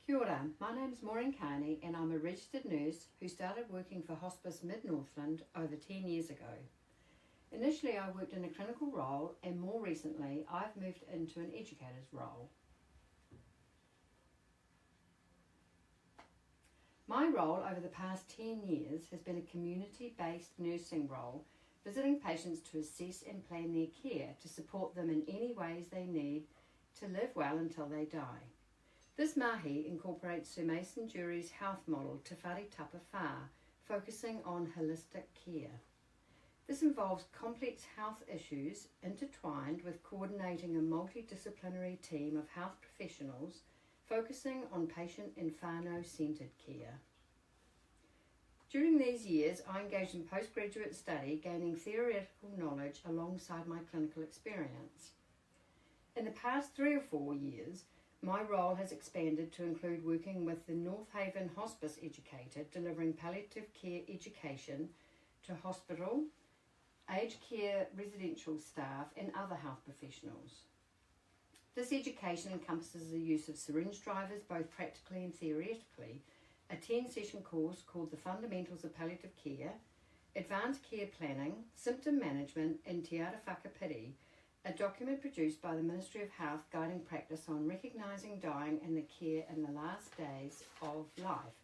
Kia ora, my name is Maureen Kearney and I'm a registered nurse who started working for Hospice Mid-Northland over 10 years ago. Initially I worked in a clinical role and more recently I've moved into an educator's role. My role over the past 10 years has been a community-based nursing role, visiting patients to assess and plan their care to support them in any ways they need to live well until they die. This mahi incorporates Sir Mason Jury's health model Te Whare Tapa Whā, focusing on holistic care. This involves complex health issues intertwined with coordinating a multidisciplinary team of health professionals focusing on patient and whānau-centred care. During these years, I engaged in postgraduate study, gaining theoretical knowledge alongside my clinical experience. In the past 3 or 4 years, my role has expanded to include working with the North Haven Hospice Educator, delivering palliative care education to hospital, aged care residential staff and other health professionals. This education encompasses the use of syringe drivers both practically and theoretically, a 10-session course called The Fundamentals of Palliative Care, Advanced Care Planning, Symptom Management and Te Ara Whakapiri, a document produced by the Ministry of Health guiding practice on recognising dying and the care in the last days of life,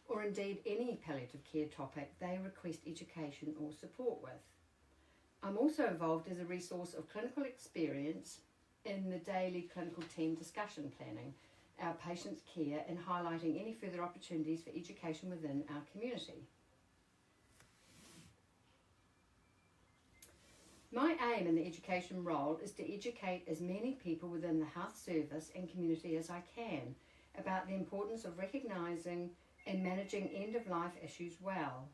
or indeed any palliative care topic they request education or support with. I'm also involved as a resource of clinical experience in the daily clinical team discussion planning, our patients' care and highlighting any further opportunities for education within our community. My aim in the education role is to educate as many people within the health service and community as I can about the importance of recognising and managing end-of-life issues well.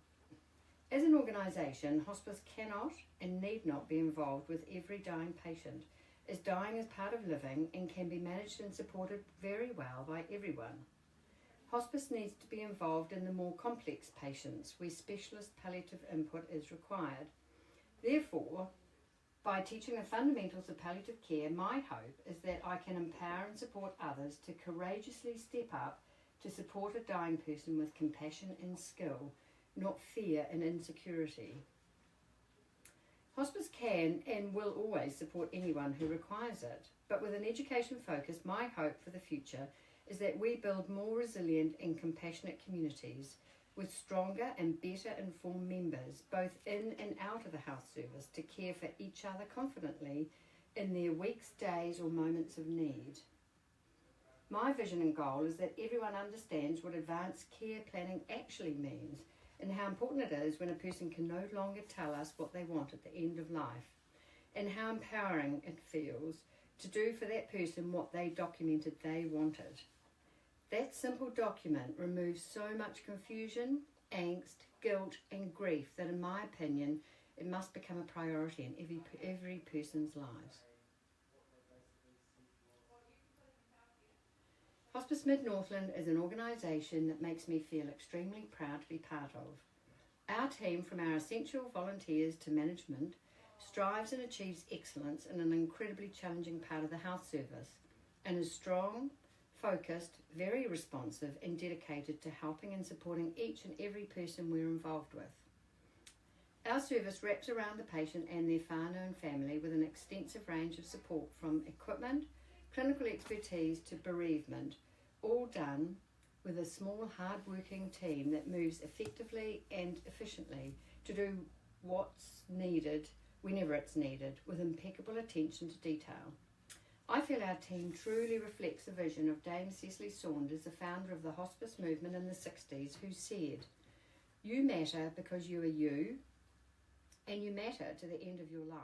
As an organisation, hospice cannot and need not be involved with every dying patient, as dying is part of living and can be managed and supported very well by everyone. Hospice needs to be involved in the more complex patients where specialist palliative input is required. Therefore, by teaching the fundamentals of palliative care, my hope is that I can empower and support others to courageously step up to support a dying person with compassion and skill, not fear and insecurity. Hospice can and will always support anyone who requires it, but with an education focus, my hope for the future is that we build more resilient and compassionate communities with stronger and better informed members, both in and out of the health service, to care for each other confidently in their weeks, days or moments of need. My vision and goal is that everyone understands what advanced care planning actually means and how important it is when a person can no longer tell us what they want at the end of life, and how empowering it feels to do for that person what they documented they wanted. That simple document removes so much confusion, angst, guilt and grief that in my opinion it must become a priority in every person's lives. Hospice Mid-Northland is an organisation that makes me feel extremely proud to be part of. Our team, from our essential volunteers to management, strives and achieves excellence in an incredibly challenging part of the health service and is strong, focused, very responsive and dedicated to helping and supporting each and every person we're involved with. Our service wraps around the patient and their whānau and family with an extensive range of support from equipment, clinical expertise to bereavement, all done with a small hard-working team that moves effectively and efficiently to do what's needed whenever it's needed with impeccable attention to detail. I feel our team truly reflects the vision of Dame Cecily Saunders, the founder of the hospice movement in the 60s, who said, "You matter because you are you, and you matter to the end of your life."